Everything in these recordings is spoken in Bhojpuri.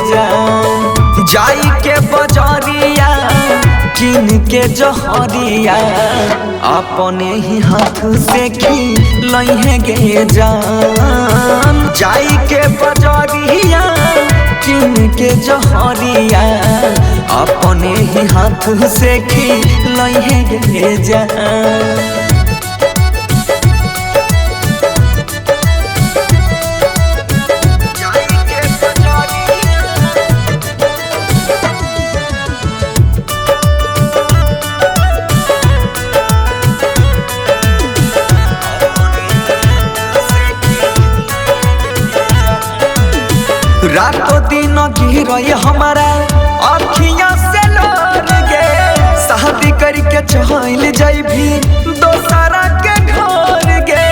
जान। जाई के बजरिया किन के जहरिया अपने ही हाथ से खिलहे गे जान। जाई के बजरिया किन के जहरिया अपने ही हाथ से खिलहे गे जान। रातों दिन गिर हमारा अखियां से लोर गे। शादी करके चल जाई भी दोसरा के घर गे।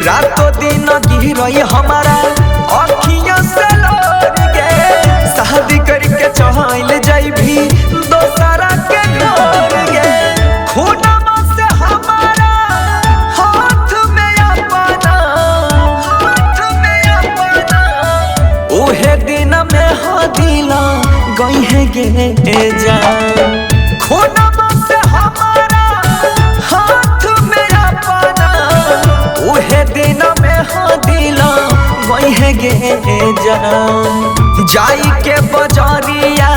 रातों दिन गिर हमारा अखियां से लोर गे। शादी करके चल जाई भी दोसरा के घर गे। खूनमा से हमारा हाथ में अपना उहे दिन में हदिला गई है गे जान। खूनमा से हमारा हाथ में अपना उहे दिन में हदिला गई है गे जान। जाई के बजरिया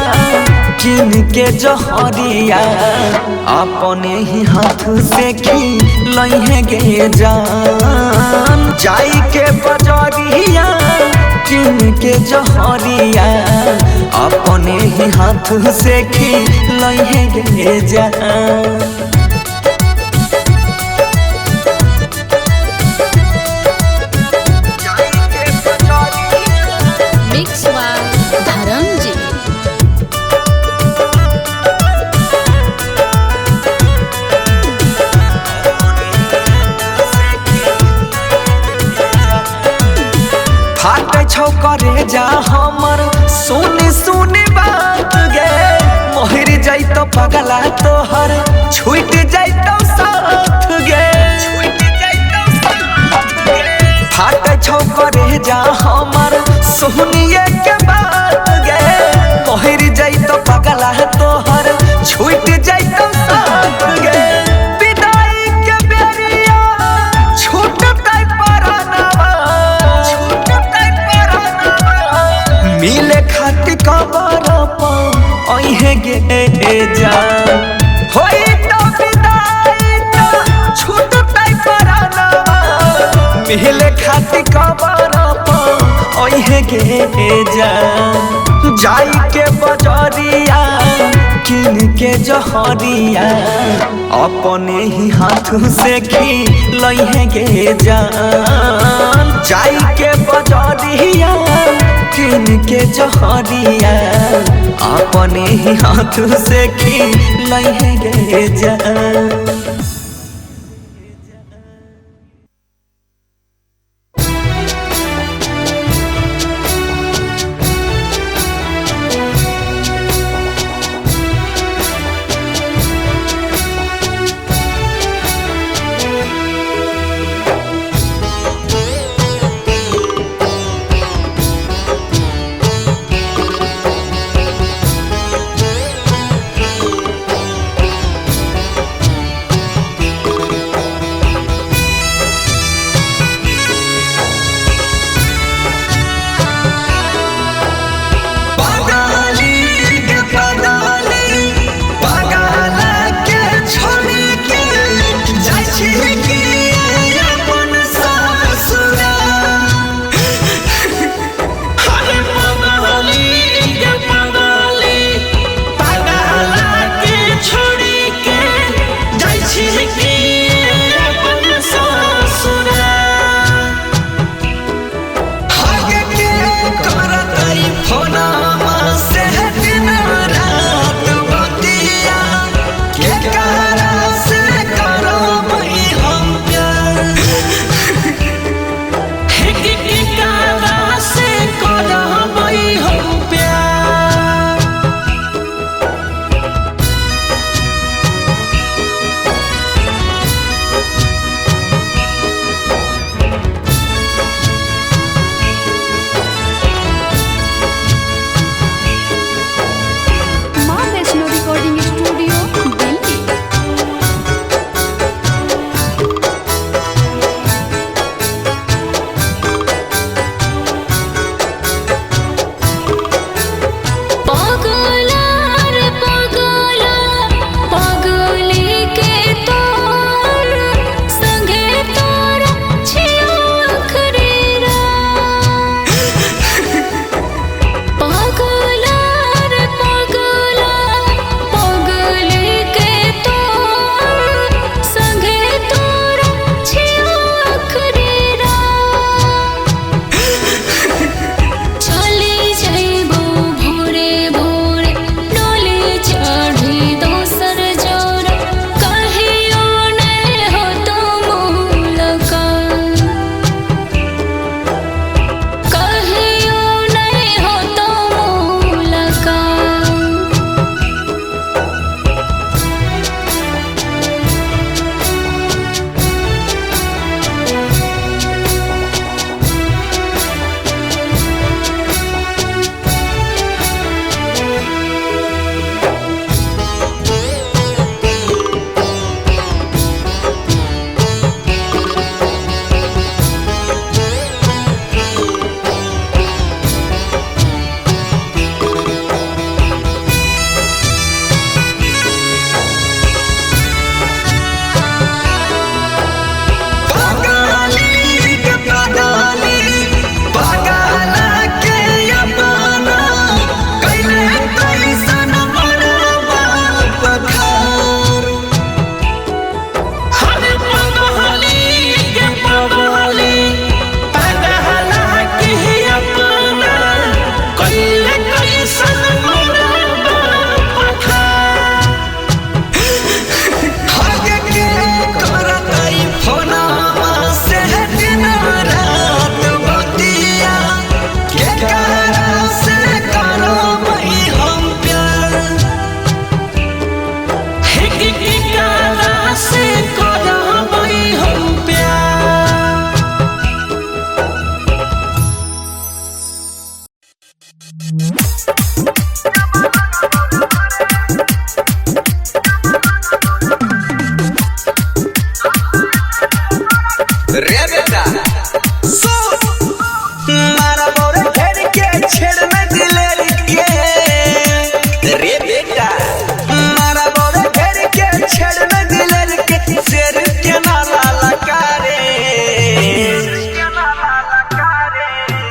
किन के जहरिया अपने ही हाथ से खिलहे गे जान। जाई के बजरिया किन के जहरिया अपने ही हाथ से खिलहे गे जान। करे जा हमर सुनी सुनी बात गे। मोहर जाई तो पगला तोहर छूट जाई तो साथ गे। फाटे छौ करे जा हमर सुनिए के बात गे। मोहर जाई तो पगला तोहर छूट जाई तो साथ गे। विदाई के बेरिया छूटतै परानवा मिले खातिर कबर अहे गे जान। होई तो विदाई तो छूटतै परानवा मिले खातिर कबर अहे गे जान। जाई के बजरिया किन के जहरिया अपने ही हाथ से खिलहे गे जान। जाई के बजरिया किन के जहरिया अपने ही हाथ से खिलहे गे जान।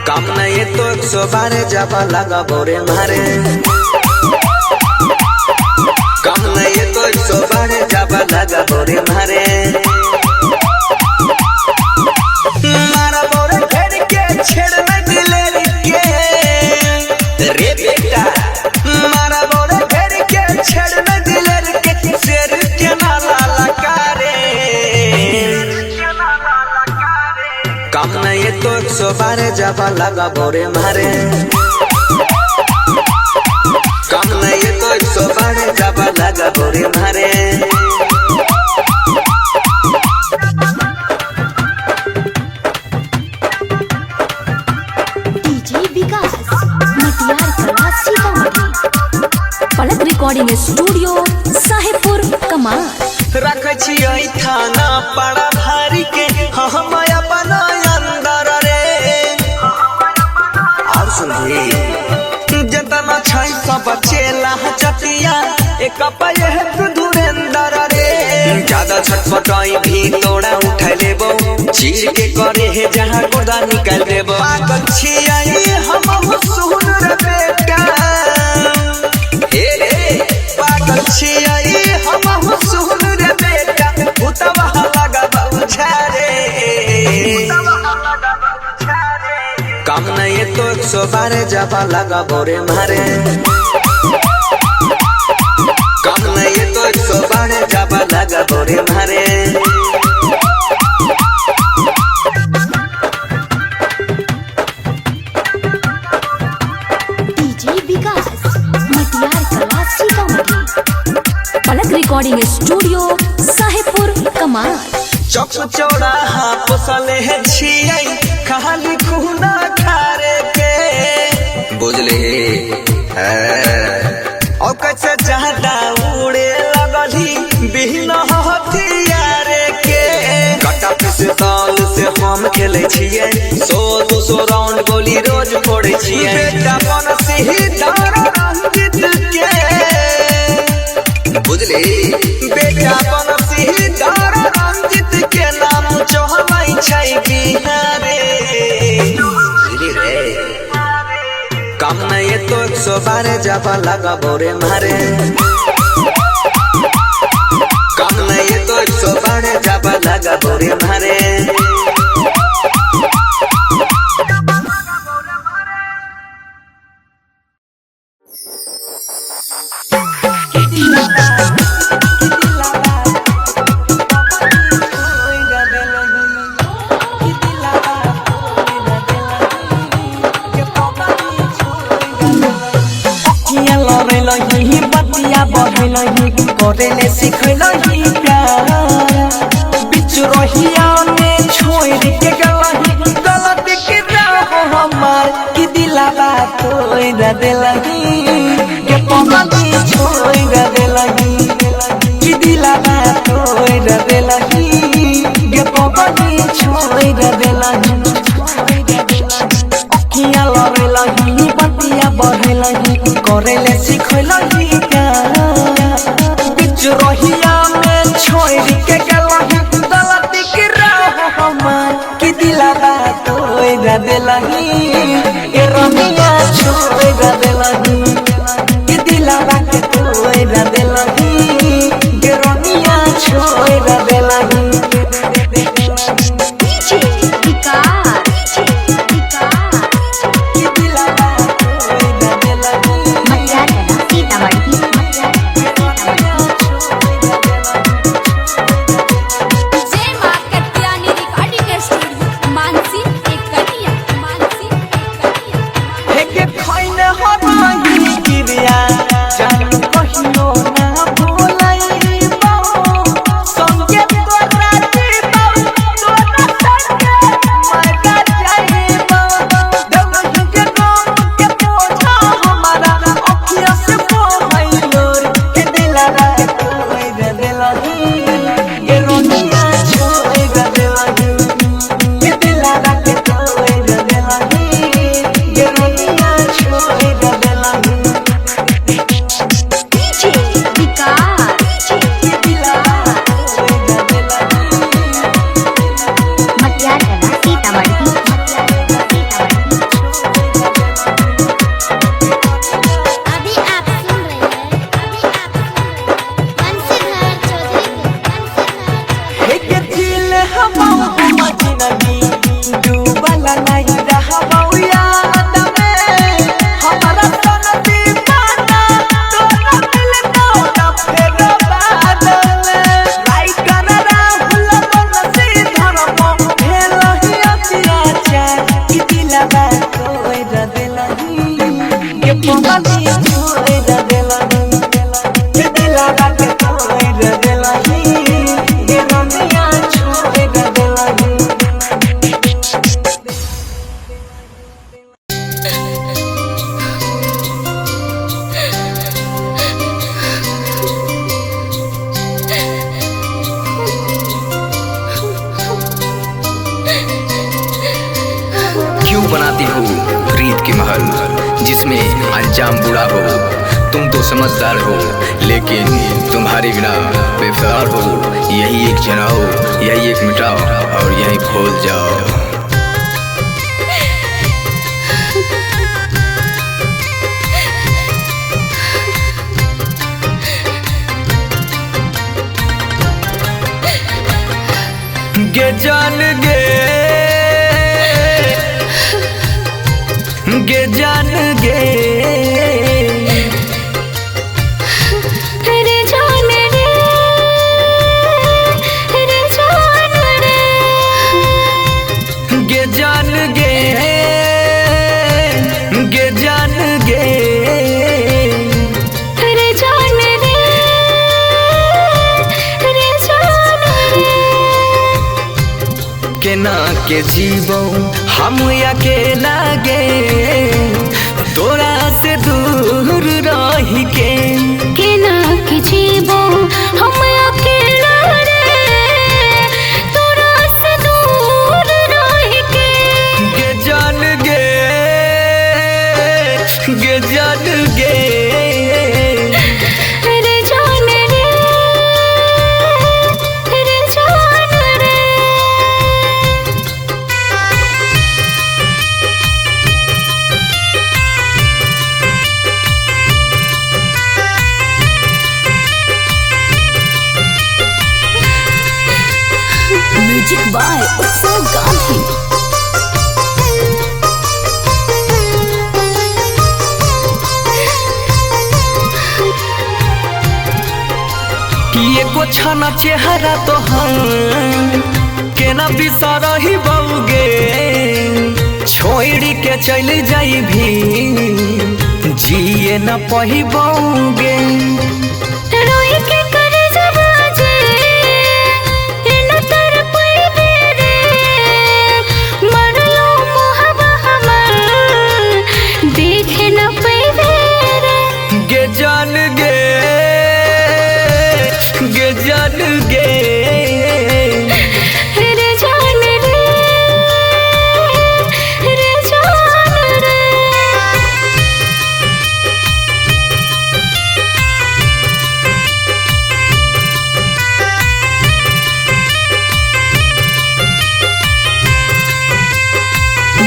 काम नहीं तो 112 जाबा लगा बोरे मारे। काम नहीं तो 112 जाबा लगा बोरे मारे। मारा बोरे घेर के छेड़ में दिलेर के रे बेटा। मारा बोरे घेर के छेड़ में दिलेर के शेर के नाला लकारे। काम नहीं तो 112 जाबा लगा बोरे मारे। काम नहीं तो 112 जाबा लगा बोरे मारे। डीजे विकास मटियार कला सीतामढ़ी। पलक रिकॉर्डिंग स्टूडियो साहेबपुर कमाल। रख छियै थाना पड़ा भारी के हम अपना अंदर रे। और सुनिए जतना छै सब चेला चटिया एक पये धुरेंदर रे। ज्यादा छटपटाई भी तोड़ा उठा लेबो चीर के करे है जहां गुदा निकाल देबो। पागल छियै हम सुन रे बेटा। हे रे पागल छियै हम सुन रे बेटा। उतवा लगा बहुछारे। काम नहीं तो 112 जाबा लगा बोरे मारे। काम नहीं तो 112 जाबा लगा बोरे मारे। डीजे विकास मटियार कला सीतामढ़ी। पलक रिकॉर्डिंग स्टूडियो साहेबपुर कमाल। चौक चौराहा पोसले छियै खाली खूना खारे के। बुझले और कैसे ज्यादा उड़े लगली बिन हथियारे के। कटा पिस्तौल से हम खेले छियै 100-200 राउंड गोली रोज फोड़े छियै। बेटा बन सिहिदार रंजित के। बुझले बेटा बन सिहिदार रंजित के नाम चहलै छै बिहारे। काम नहीं तो 112 जाबा लगा बोरे मारे। काम नहीं तो 112 जाबा लगा बोरे मारे। बतिया बढ़लही करेले सिखलही प्यार। बिच रहिया में छोड़ के गलही गलत के राह हमार कि दिलावा तोड़ देलही के पगली छोड़ देलही। कि दिलावा तोड़ देलही के पगली छोड़ देलही। अखिया लड़लही बतिया बढ़लही करेले सिखलही प्यार। बिच रहिया में छोड़ के गलही गलत के राह हमार कि दिलावा तोड़ देलही। ए रमिया छोड़ देलही कि दिलावा के तोड़ देलही। ए रमिया छोड़ देलही। डीजे विकास कि दिलावा तोड़ देलही। मटियार कला सीतामढ़ी। जय मां कत्यानी रिकॉर्डिंग स्टूडियो मानसी एक कटिया। हे के खैने हर दिलवा कोई रदेलही के पगली कोई रदेलही के दिलवा के कोई रदेलही के रमिया छोड़ रदेलही। क्यों बनाती हो रीत की महल जिसमें अंजाम बुरा हो। तुम तो समझदार हो लेकिन तुम्हारे बिना बेफिक्र हो। यही एक जलाओ, यही एक मिटाओ और यही भूल जाओ। गे जान गे गे जान गे रे जान रे रे जान रे गे जान गे गे जान गे रे जान रे रे जान रे केना के जीवो हम अकेला गे तोरा से दूर रही के केना के जीवो हम अकेला रे तोरा से दूर रह के गे जान गे गे जान गे रे जान रे रे जान रे म्यूजिक बाय उत्सव गांधी। कि एको छाना चेहरा तो हम केना बिसरही बउगे छोड़ी के चल जाई भी जिए न पही बउगे रोई के कर जबाजे न तर पैबे रे मरलो मोहबा हमर देखे न पैबे रे गे जान गे गे जान गे रे जान रे रे जान रे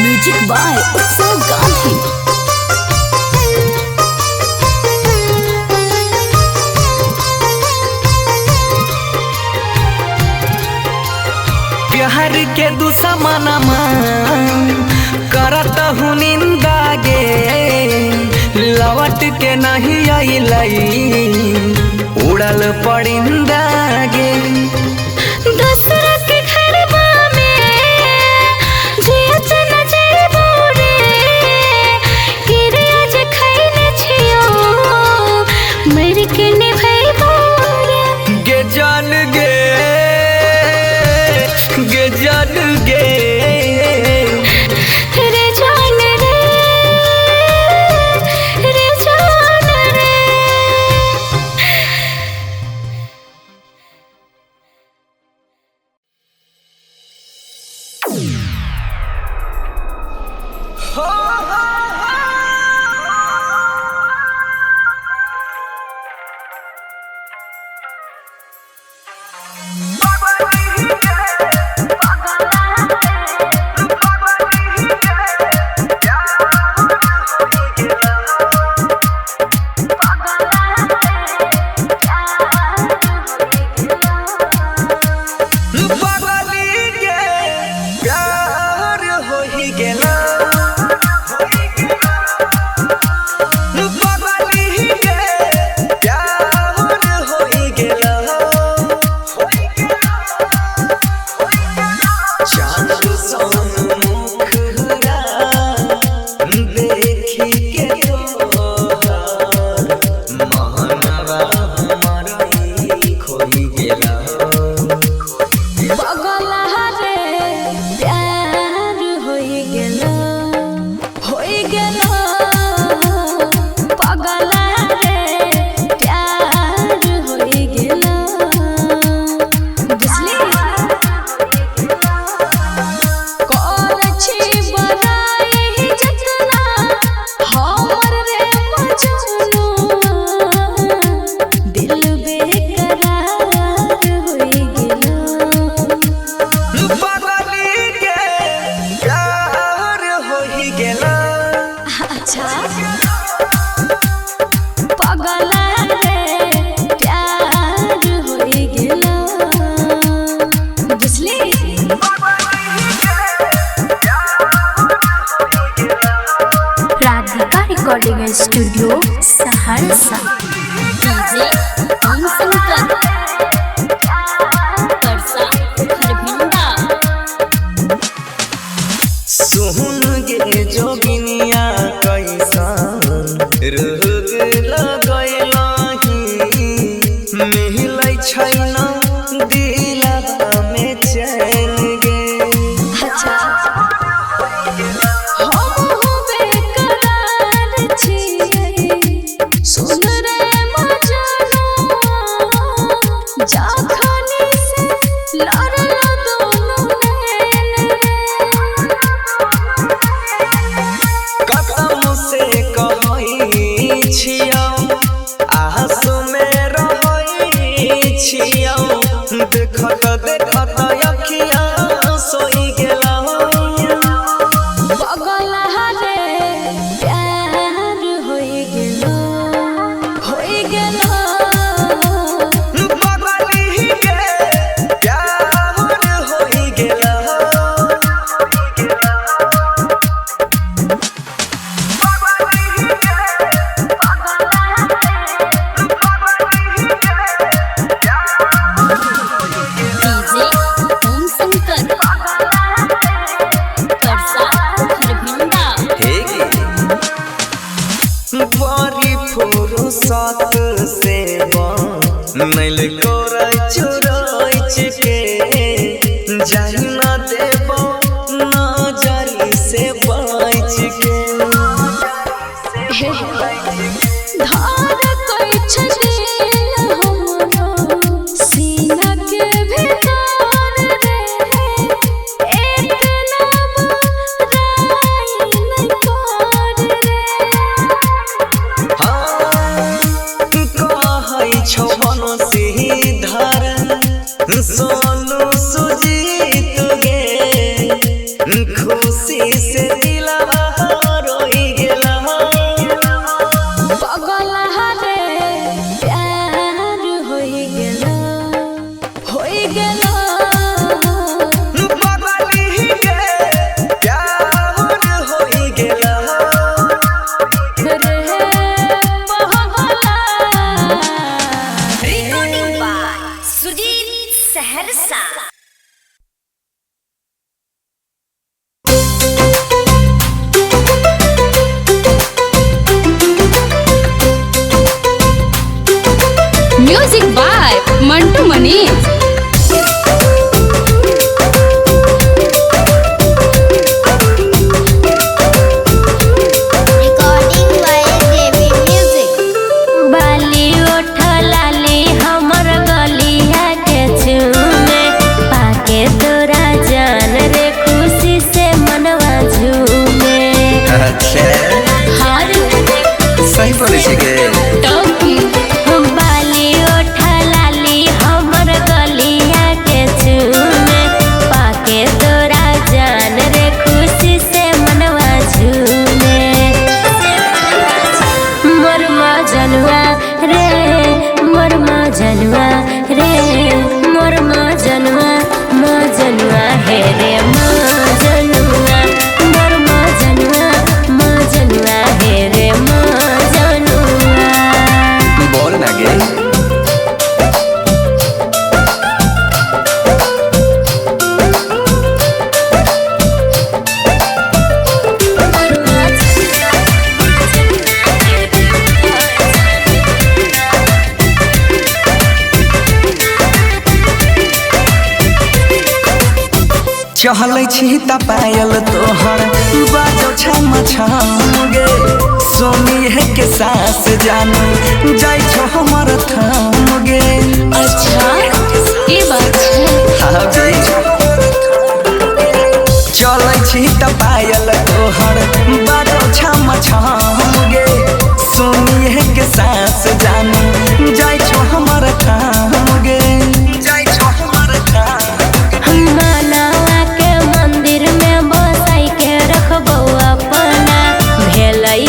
म्यूजिक बाय उत्सव गांधी। प्यार के दुश्मनमा करत हूँ निंदा गे लौट के नहीं अइलई उड़ल परिंदा गे दूसरा के घरवा में जियत न जइबो रे गिरे आज खैले छियो मर के निभैबो रे गे जान गे गे जान गे रे जान रे रे जान रे बगली के प्यार हो ही गेला अच्छा पगला रे प्यार होई गेला बुझली। Radhika recording studio Saharsa. DJ Anshankar Parsa Kharbhinda. सुन गे जोगिनिया कैसन रोग लगैलही मिलै छैन दिलवा में चैन गे। अच्छा हम बेकरार छियै सुन रे मजनू जखनी से लड़ल दोनों नैन कसम से कहै छियौ आंसू में रहै छियौ देखत देखत अखिया सोइ गेलौ। पगला रे प्यार होई गेलो होई गेलो। पगली के प्यार होई गेलौ। डीजे अंशंकर परसा खरभिंडा। बड़ी फुर्सत से बनैल कोरै चुरैच के जाहि न देबो नजरि से बच के। धार कोई छदिल हमरो सीना के भीतर रे एक नाम राई नहीं कर रे। हाँ कहै छौ धर सोनू सुजीत गे खुशी से दिलवा रोई गेला। पगला रे प्यार होई गेलो होई गेलो। पगली के प्यार होई गेला। Recording by Sudhir Saharsa. Music by Mantu Manish. Recording by JB music. बाली ओठ लाली हमर गलिया के चूमे पाके तोरा जान रे खुशी से मनवा झूमे। अच्छा हर सही बोले छी गे। बाली ओठ लाली हमर गलिया के चूमे पाके तोरा जान रे खुशी से मनवा झूमे। मोर मजनुआ रे मोर मजनुआ रे मोर मजनुआ मजनुआ हे रे मजनुआ मोर मजनुआ मजनुआ हे रे मजनुआ। बोल ना गे। चहलै छी त पायल तोहर बाजो छम छम गे सोनी है के सास जानू जाय छो हमर थम गे। अच्छा ये बात है। हाँ जाय छो चलै छी त पायल तोहर बाजो छम छम गे सोनी है के सास जानू जाय छो हमर थम गे जाय छो हमर थम। मानवा के मंदिर में बसाई के रखबो अपना भेलै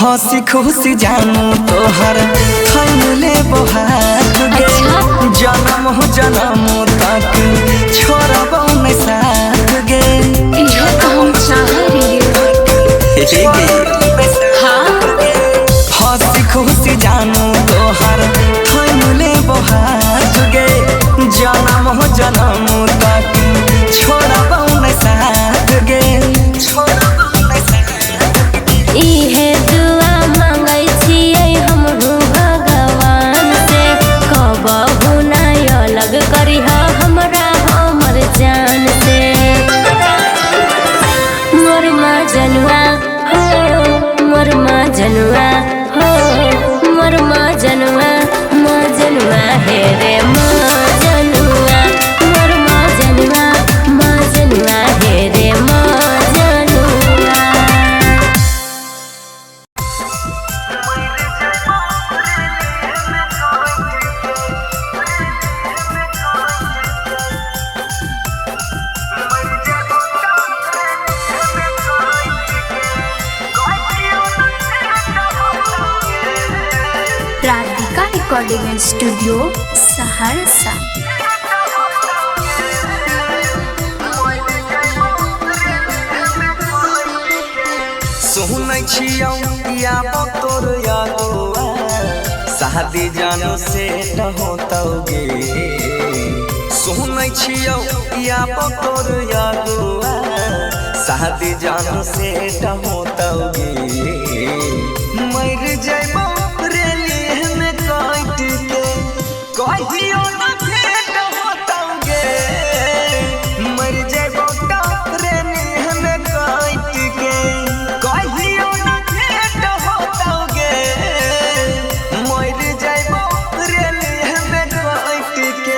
हंसी खुशी जानू तोहर थैले बहार गे जन्म हो जन्म तक छोड़बो नहीं साथ गे इहो तो हम चाहरी हंसी खुशी जानू तोहर थैले बहार गे जन्म हो जन्म तक छोड़बो नहीं साथ गे इहे दुआ मांगै छियै हमहु भगवान से कबहु नहीं अलग करिह हमरा हमर जान से मोर मजनुआ हो मोर मजनुआ हो मोर मजनुआ मजनुआ हे रे मजनुआ मोर मजनुआ मजनुआ हे रे मजनुआ। Radhika recording studio Saharsa. सुनै छियौ या तोर यादोआ शादी जानो से होतौगे सुनै छियौ या तोर यादोआ शादी जानो से होतौगे मर जइबो रेली में काट के कहियो न भेट होतौगे मर जइबो रेली में काट के कहियो न भेट होतौगे मर जइबो रेली में काट के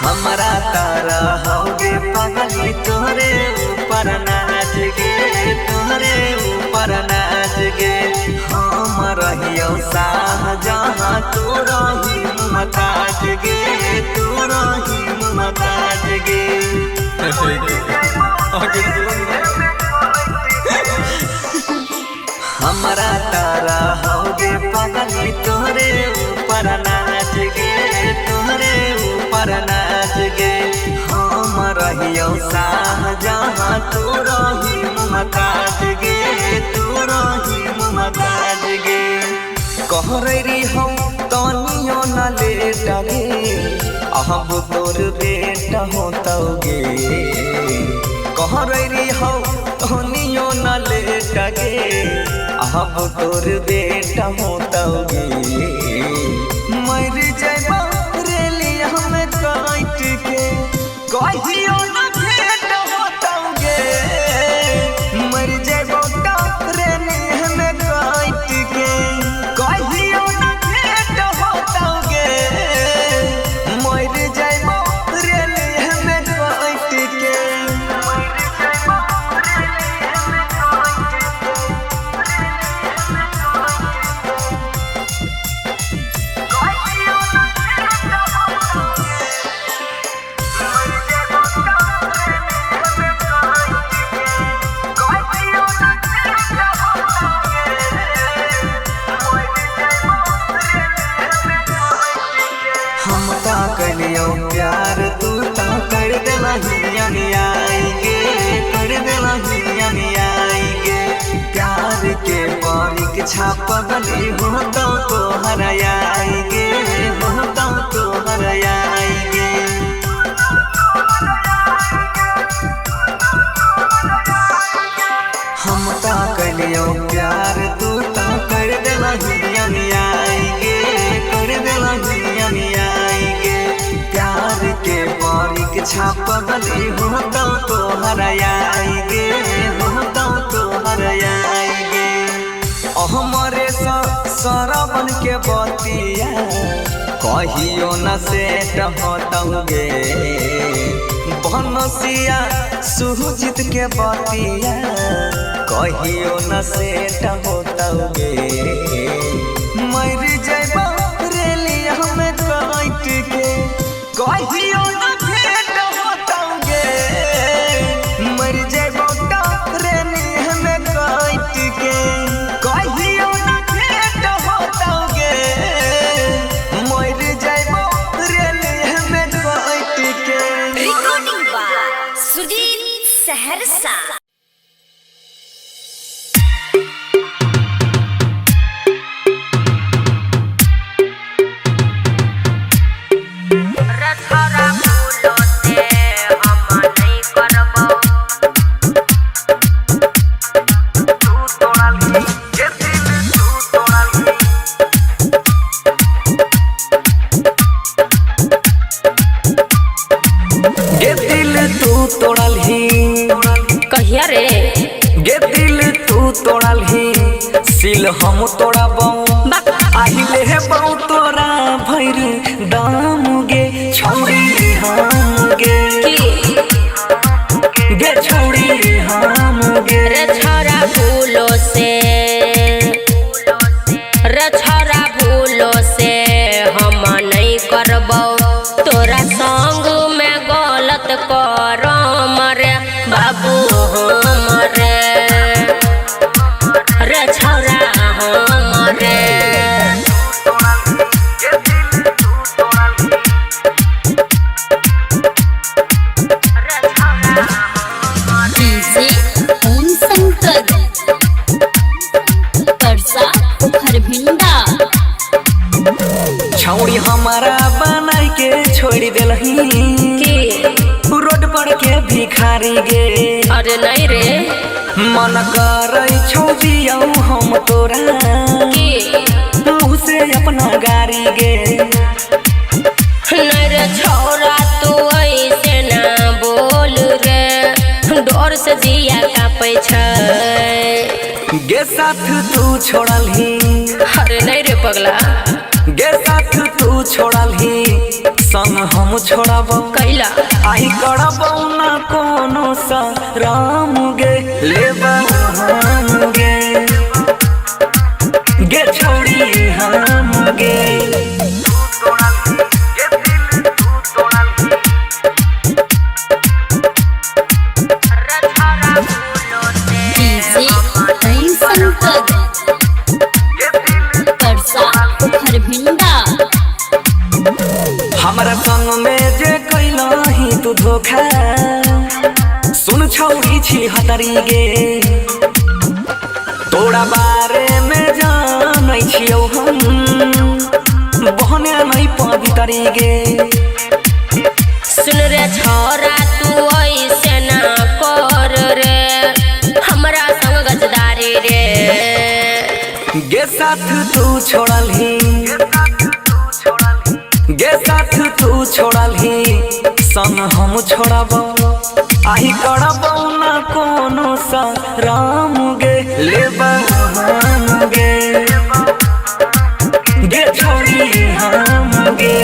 हमारा तारा होगे पगली तोरे ऊपर नाच गे तोरे ऊपर नाच गे हम रहियो शाहजहां तू रही मुमताज गे तू रही मुमताज गे हमारा तारा होगे पगली तोरे ऊपर नाच गे तोरे ऊपर नाच गे हम रहियो शाहजहां तू रही मुमताज गे तू रही मुमताज गे कहरी हम तनियो न लेटा गे अब तोर बेटा होतौगे कहरी हम तनियो न लेटा गे अब तोर बेटा होतौगे मर जइबो रेली हमें काट के कहियो न भेट होतौगे मर जइबो रेली हमें काट के कहियो न भेट होतौगे मर जइबो रेली हमें काट के हम ता कलियो प्यार तू ता कर देला हिया आएगे कर देला हिया आएगे प्यार के परीक्षा पगली हो तो हराएगे हो तो हराएगे हम ता कलियो प्यार तू ता कर देला हिया आएगे कर देला हिया आएगे प्यार के परीक्षा पगली हो तो हराएगे हो तो हराएगे हमारे सरबन के बतिया कहियो न सेट होतौगे बनसिया सुजित के बतिया कहियो न सेट होतौगे मर जइबो रेलिया में काट के कहियो न भेट होतौगे मर जइबो रेलिया में काट के कहियो न भेट होतौगे मर जइबो रेलिया में काट के। Recording by Sujit Saharsa. कहिया रे गे दिल तू तोड़ल ही सिल हम तोड़ाबौ आहिले हे बहु तोरा भैर दाम गे छौड़ी हम गे गे छौड़ी हम गे रे छोरा भूलो से रे छोरा भूलो से हम नहीं करबौ तोरा संग में गलत करम रे बाबू हमरे रे छोरा हमरे। डीजे ओम शंकर परसा खरभिंडा। छौड़ी हमारा बनाई के छोड़ देलही रोड पर के भिखारी गे। अरे नहीं रे मन करे छौ दियौ हम तोरा मुँह से अपना गारी गे। नहीं रे छोरा तू ऐसे ना बोल रे डर से जिया कापै छै गे साथ तू छोड़लही। अरे नहीं रे पगला गे साथ तू छोड़लही संग हम छोड़बौ कैला आई करबौ ना कोनो सा राम गे लेबौ हम गे गे छोड़ी हम गे। डीजे ओम शंकर परसा खरभिंडा। हमारा संग में जे कैलही तू धोखा सुन छौड़ी छी हतरी गे तोरा बारे में जानै छियौ हम बहने नहीं पवितरी गे। सुन रे छोरा तू ऐसे ना कर रे हमरा संग गजदारी रे गे साथ तू छोड़लही गे साथ तू छोड़लही संग हम छोड़बौ आही करबौ ना कोनो सा राम गे लेबौ हम गे गे छोड़ी हम गे।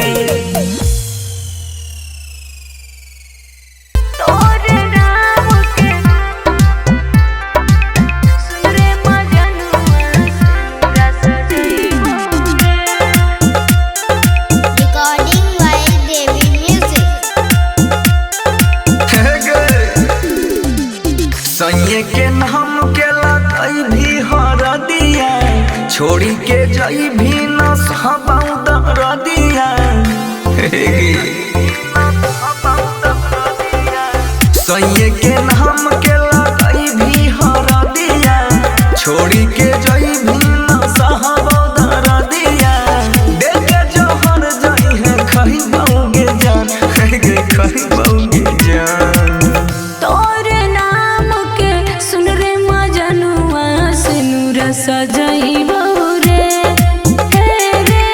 Recording by Devi music. सैये के नाम के लगई भी हर दिया छोड़ी के जई भी न सहबौ दर दिया। सैये के नाम के लगई भी हर दिया छोड़ी के जई भी न सहबौ दर दिया। देख के जोहर जई है खइबौगे जान गे खइबौगे जान। तोरे नाम के सुन रे मजनुआ से नूर सजइबो रे हे रे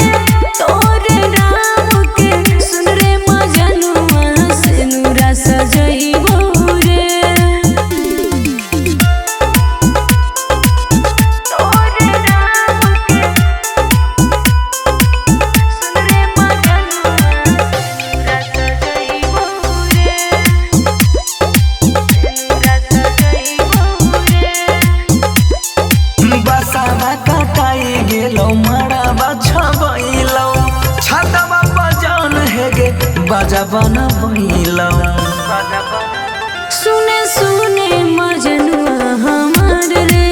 तोरे नाम के सुन रे मजनुआ से नूर सजइबो रे। तोरे नाम के सुन रे बाजा बना बैलम। सुने सुने मजनुआ हमार रे,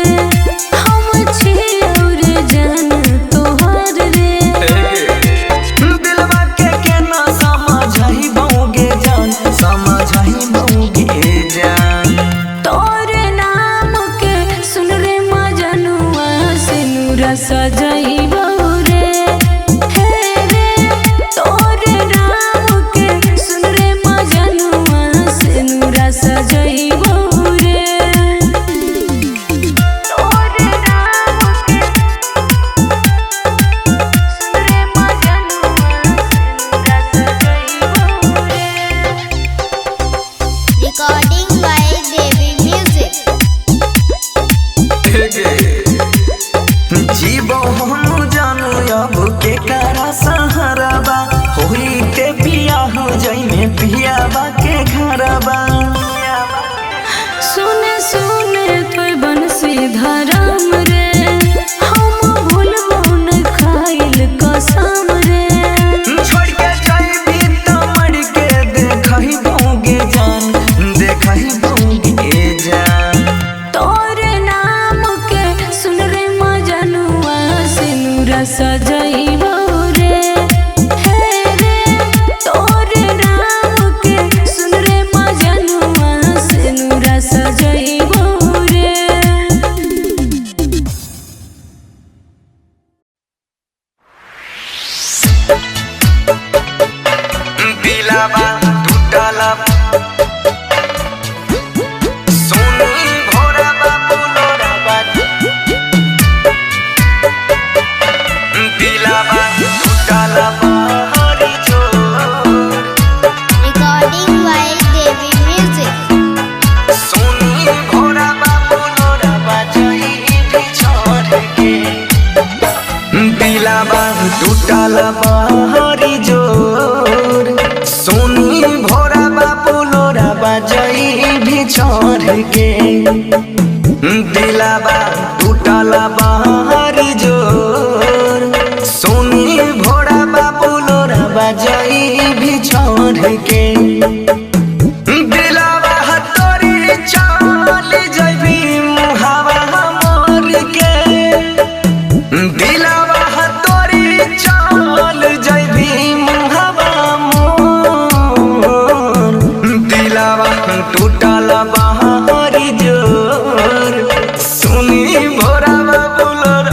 हम छियौ रे जान तोहर रे। दिलवा के केना समझाइबोगे जान, समझाइबोगे जान। तोरे नाम के सुन रे मजनुआ सिनुरा सजाइबो रे, हे रे। तोरे नाम के सुन रे मजनुआ सिनुरा सजाइबो रे। तोरे नाम के सुन रे मजनुआ सिनुरा सजाइबो रे। Recording by Devi Music. जीवो हम जानू अब के करा सहाराबा, होई ते बियाह जइमे पियाबा के घरबा। सुने सुने तोय बंसी धरम रे, हम भूलबो न खाइल कसम रे। छोड़ के जाइबी त मर के देखइबोगे जान, देखइबोगे जान। तोरे नाम के सुन रे मजनुआ सिनुरा सजाइबो रे, हे रे। तोरे नाम के सुन रे मजनुआ सिनुरा सजाइबो रे। दिलावा टूटला सोनी भोरबा पुलोरबा। दिलावा टूटला हरी जोर, Recording by Devi Music. सोनी भोरबा पुलोरबा जइबी छोड़ के। दिलावा टूटला हरी जोर, सोनी भोरबा पुलोरबा जइबी छोड़ के। दिलावा टूटला हरी जोर, सोनी भोरबा पुलोरबा जइबी छोड़ के। दिलावा तोरी चल जइबी मुहावा मोर के। दिलावा तोरी चल जइबी मुहावा मोर। दिलावा टूटला हरी जोर, सुनी भोरबा पुलोर।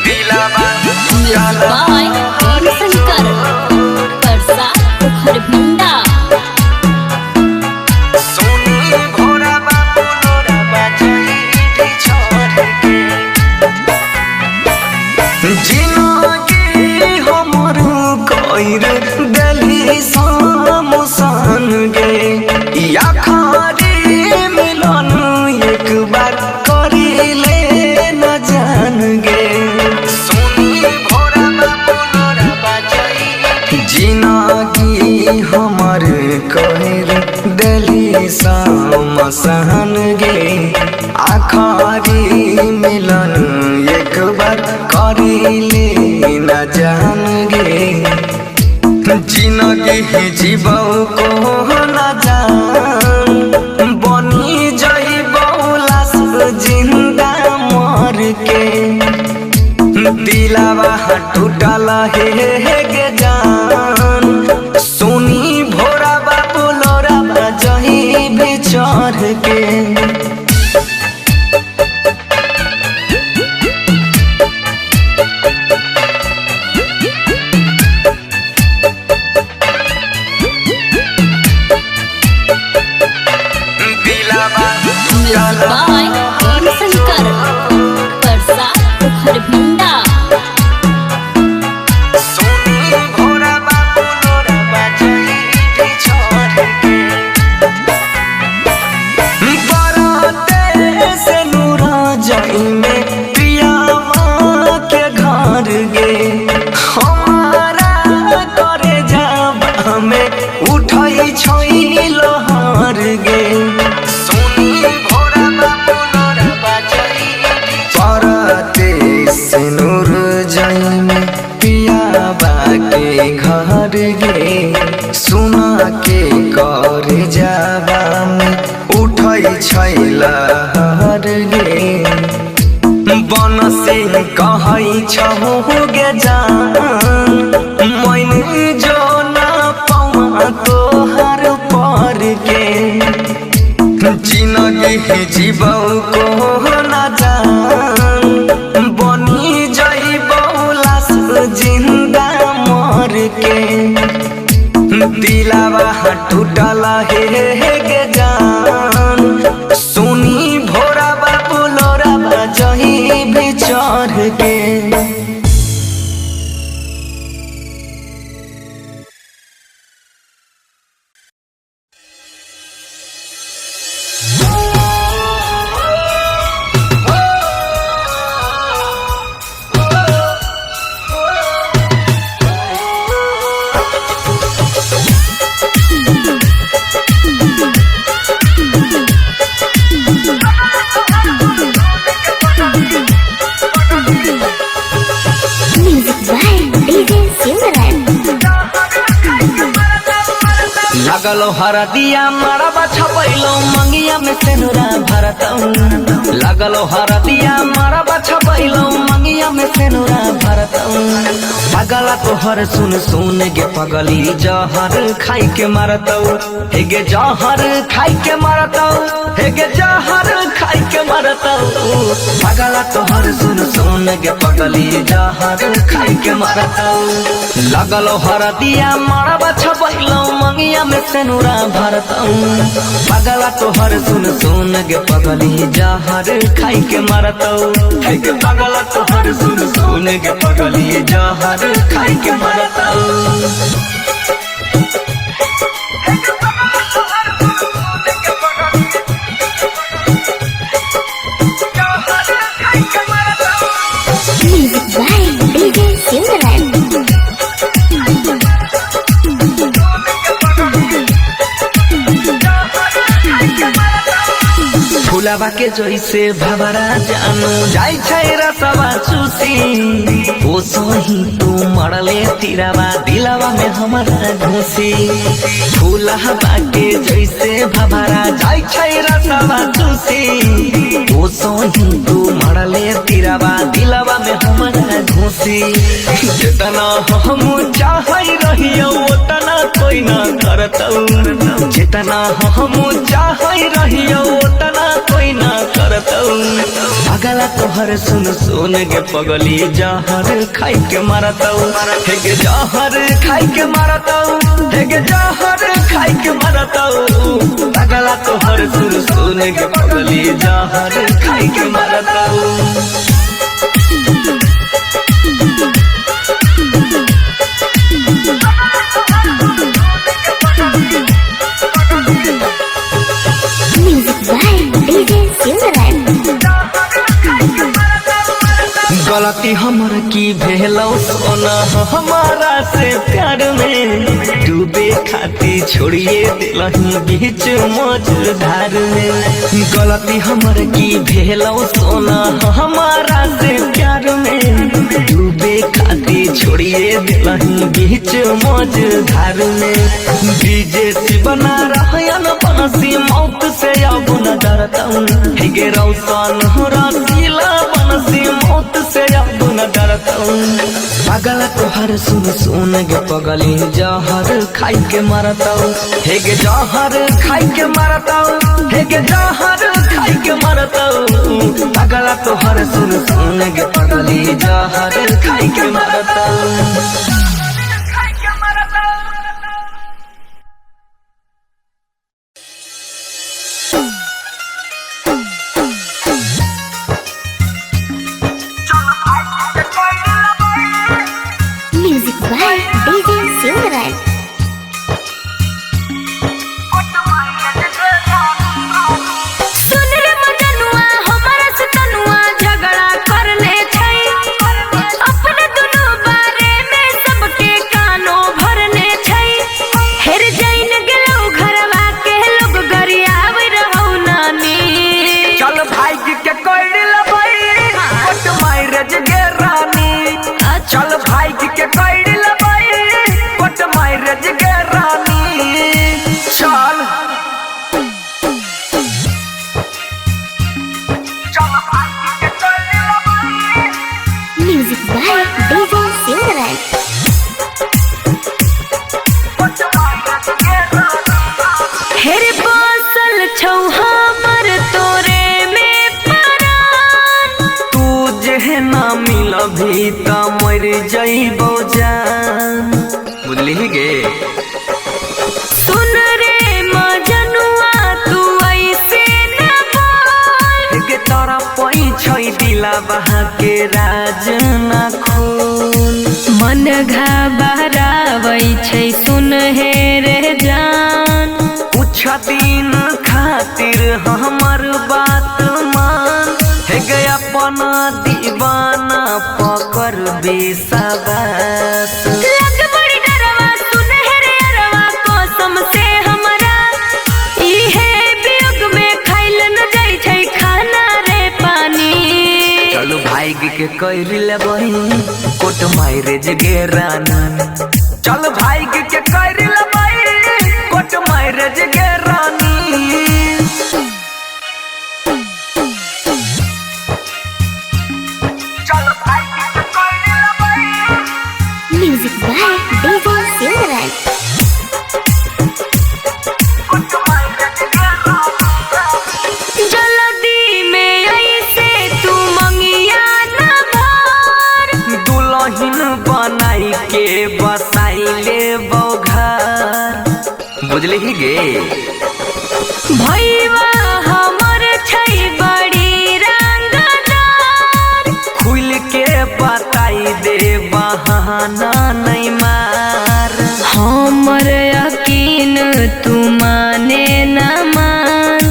दिलावा By Devi Shankar. Parsa Kharbinda. सोनी भोरबा पुलोरबा जइबी छोड़ के। जिनगी हमर कइर देली समसान गे, या खारी मिलन एक बार करिले न जान गे। सोनी भोरबा पुलोरबा जइबी। जिनगी हमर कइर देली समसान गे, आखरी मिलन एक बार करिले न जान गे। जिनगी जीवो को न जान, बनी जइबो लाश जिंदा मर के। दिलावा टूटला हे गे जान, सोनी भोरबा पुलोरबा जइबी छोड़ के। दिलावा By Devi Shankar. Parsa Kharbinda. सोनी भोरबा पुलोरबा जइबी छोड़ के। बराते से नूरा जइमे पियावा के घर गे, हमारा करे जाबा में उठाई छई लहर गे सुनी भोरा बाबू लोरा बजाई परते सिनुर जाई में पिया बाके घर गे सुना के कर जाबा में उठाई छई लहर गे बन सिंह कहई छहो गे जान मैंने जो ना पावा तोहर पर के जिंदगी जीवऊ को ना जान बनी जइबऊ लाश जिंदा मर के दिलावा टूटल हे गे जान सुनी भोरा बाबू लोरा बजही भी चढ़ के लगलो हरदिया मारबा छपैलो मंगिया में सेनुरा भरतऊ लगलो हरदिया मारबा छपैलो मंगिया में सेनुरा भरतऊ पगला तोहर सुन सुन गे पगली जहर खाई के मारतऊ हे गे जहर खाई के मारतऊ हे गे जहर खाई के मारतऊ पगला तोहर सुन सुन गे पगली जहर खाई के मारतऊ लगलो हरदिया मारबा छपैलो मंगिया में सेनुरा भरतऊ पगला तोहर सुन सुन गे पगली जहर खाई के मारतऊ हे गे पगला तोहर सुन सुन गे पगली जहर खाई के मारतऊ फुलावा के जैसे भवरा जानू जाई छै रसवा चूसी ओ सोही तू मरले तीरावा दिलावा में हमारा घुसी फुलावा के जैसे भवरा जाई छै रसवा चूसी ओ सोही तू मरले तीरावा दिलावा में हमारा घुसी जितना हम चाहई रहियो उतना कोई ना करतऊ जितना हम चाहई रहियो उतना कोई ना करतऊ पगला तोहर सुन सुन गे पगली जहर खाई के मारतऊ हे गे जहर खाई के मारतऊ हे गे जहर खाई के मारतऊ पगला तोहर सुन सुन गे पगली जहर खाई के मारतऊ गलती हमर की भेलौ सोना हमारा से प्यार में डूबे खाती छोड़िए दिलही बीच मझधार में गलती हमर की भेलौ सोना हमारा से प्यार में डूबे खाती छोड़िए दिलही बीच मझधार में डीजे से बना रहन बंसी मौत से अब न डरतऊ हे गे रौशन रसीला बंसी मौत से अब न डरतऊ पगला तोहर सुन सुन गे पगली जहर खाई के मारतऊ हे गे जहर खाई के मारतऊ हे गे जहर खाई के मारतऊ पगला तोहर सुन सुन गे पगली जहर खाई के मारतऊ अपने दुनू बारे में सब मैरिज के रानी चल म्यूजिक बाय डीजे सिंगरन। हेरे बसल छौ हमर तोरे में परान। तू जे ना मिलभी त मर जइबो जान बुझली गे। सुन रे मजनुआ तू ऐसे न बोल। के तोरा पई छै दिला बहा के राज ना खोल। मन घबराबै छै सुन हे रे जान। कुछ दिन खातिर हमर बात मान। हे गया अपना दीवाना पकड़ बेसवास। लग बड़ी डरवा सुन हे रे अरवा कसम से हमरा। इहे वियोग में खाइल न जाइ छै खाना रे पानी। चलो भाई के कर लेबही कोट मैरिज गे रानी। चल भाई के कर लेबही कोट मैरिज गे रानी। चल भाई के कर लेबही म्यूजिक बाय डीजे सिंगरन। कोट मैरिज गे रानी। जल्दी में ऐसे तू मंगिया न भर। दुल्हन बनाई के बसाई ले घर बुझली गे। भैया हमर छै बड़ी रंगदार। खुल के बताई दे बहाना नहीं मार। हमर यकीन तू माने न मान।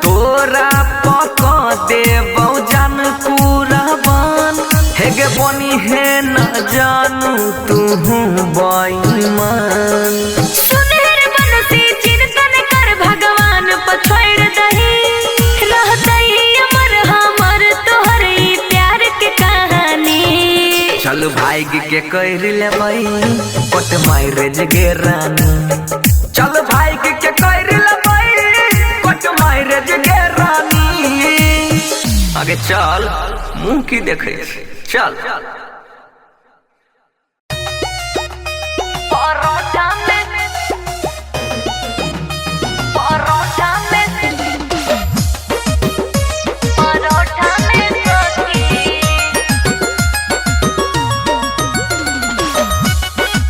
तोरा पका दे बहुजन कुरबान। हे गे बनी है न जानू तू बेईमान। सुन रे बनसी चिंतन कर भगवान पछोड़ दही। रहतई अमर हमर तोहर ई प्यार के कहानी। चल भाई के कर लेबई कोट मैरिज गे रानी। चल भाई के कर लेबई कोट मैरिज गे रानी। आगे चल मुंह की देखे चल। परोठा में परोठा में परोठा में सखी।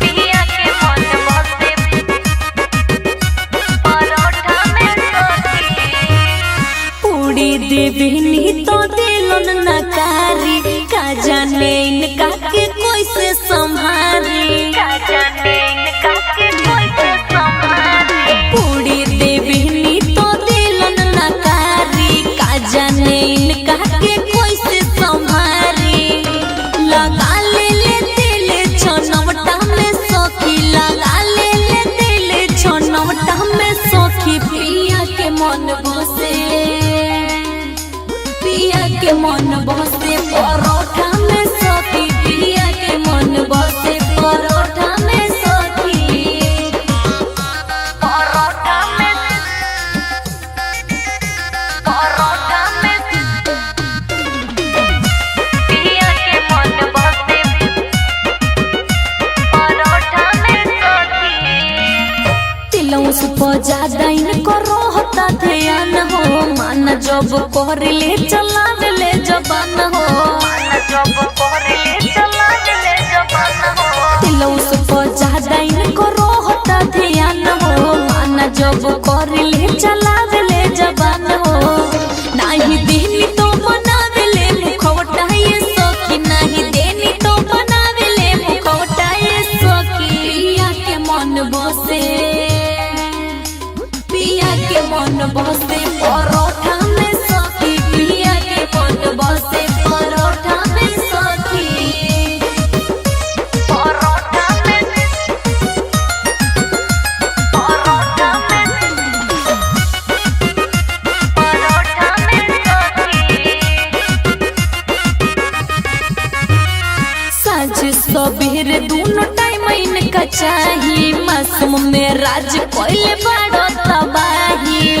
पिया के मन बसे परोठा में सखी। पूरी देविनी तो दिलन नकारी। का जाने इनका के कोई से संभारी। का जाने इनका के कोई से संभारी। पूरी देविनी तो दिलन नकारी। का जाने इनका के कोई से संभारी। लगा ले दिल छनवटा में सखी। लगा ले दिल छनवटा में सखी। पिया के मन बसे पिया के मन बसे परोठा में सखी। पिया के मन बसे परोठा में सखी। परोठा में परोठा में पिया के मन बसे परोठा में सखी। तिलौं सुपो ज्यादा इनको रोहता ध्यान हो। मान जब कर ले चला ले जबान हो। जब कर ले चला ले जबान हो। तिलौं सुपो ज्यादा इनको रोहता ध्यान हो। मान जब कर ले चला ले जबान हो। नाही देनी तो बनावे ले मुखवटा ये सखी। नाही देनी तो बनावे ले मुखवटा ये सखी। पिया के मन बसे पिया के मन बसे परोठा में सखी। पिया के मन बसे परोठा में सखी। परोठा में परोठा में परोठा में सखी। साँझ सबेरे दोनों टाइम इनका चाही। मासूम मासूम में राज कोइले बड़ो तबाही,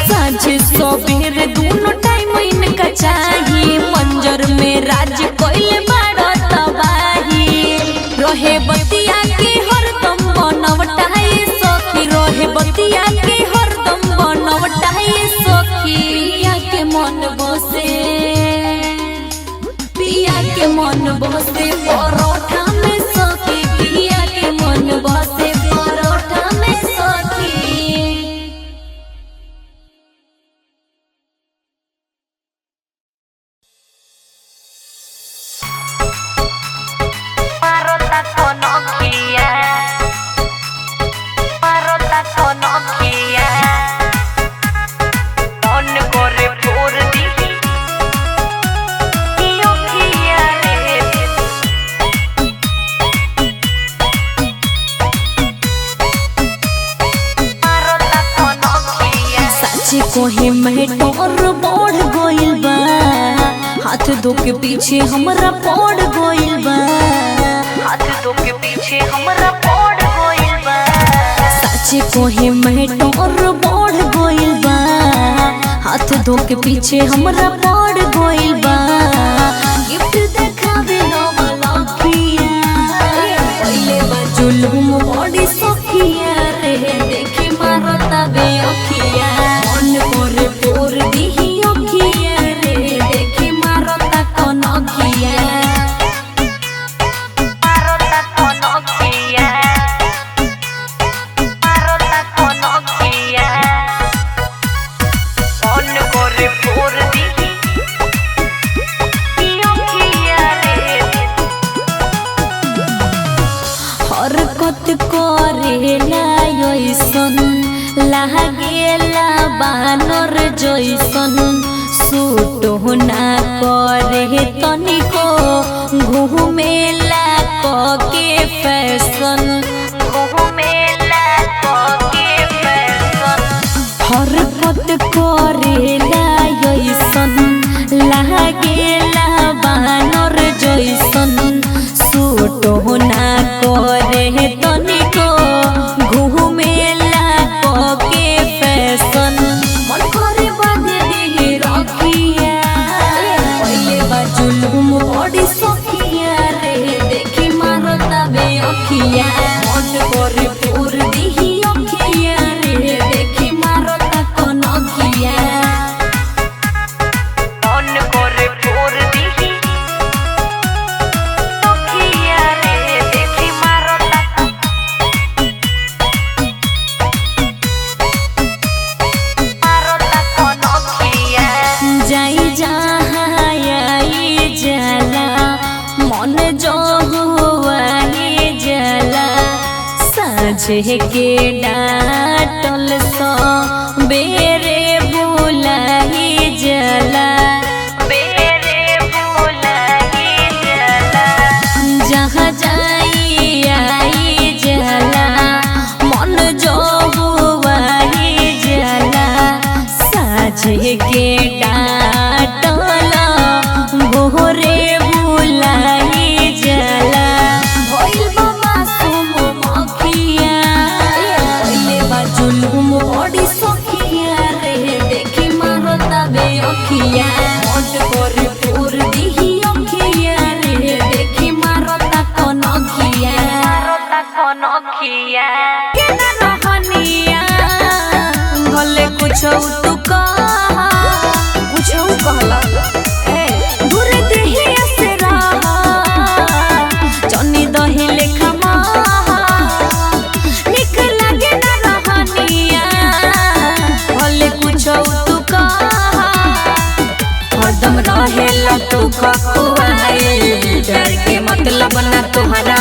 साझे सबेरे दोनों टाइम इनका चाहिए। मंजर में राज कोइले बड़ो तबाही, रहे बतिया के हरदम बनवटा है सखी, रहे बतिया के हरदम बनवटा है सखी। पिया के मन बसे, पिया के मन बसे परोठा में सखी, पिया के मन बसे परोठा में सखी। कोहे मेटोर बढ़ गइल बा, हाथ धो के पीछे हमरा पड़ गइल बा, हाथ धो के पीछे हमरा पड़ गइल बा। साचे कोहे मेटोर बढ़ गइल बा, हाथ धो के पीछे हमरा पड़ गइल बा। गिफ्ट देखावे नवला खिया, पहिले बा जुलुम बड़ी सखिया रे, देखी मारता बे अखिया। हरकत करेला ऐसन लागेला बानर जैसन, सूट ना करे तनिको घूमेला के फैशन, घूमेला के फैशन। हरकत करेला ऐसन लागेला बानर जैसन, सूट ना करे तनिको घूमेला के फैशन। मन करे बांधे दिही रखिया, पहिले बा जुलुम बड़ी सखिया रे, देखी मारता बे अखिया। मन करे पूर दिही अखिया रे, देखी मारता कौन अखिया। मन करे पूर दिही के डाटल सो बेरे बुलाई जला, बेरे बुलाई जला। जहाँ जाई आई जला, मन जो हुआई जला। साझे के डाटल भोरे बुलाई जला। भइल बा मासूम अखिया, पहिले बा जुलुम बड़ी सखिया रे, देखी मारता बे अखिया। मोट करे पूर दिही अखिया रे, देखी मारता कौन अखिया। मारता कौन अखिया। केना रहनिया भले कुछ तू कहा, कुछ कहला दूर देही से रहा, जनी दही लेखा महा। निक लागे ना रहनिया भले कुछ तू कहा, हरदम रहेला तू खखुआइल। डर के मतलब ना तुम्हारा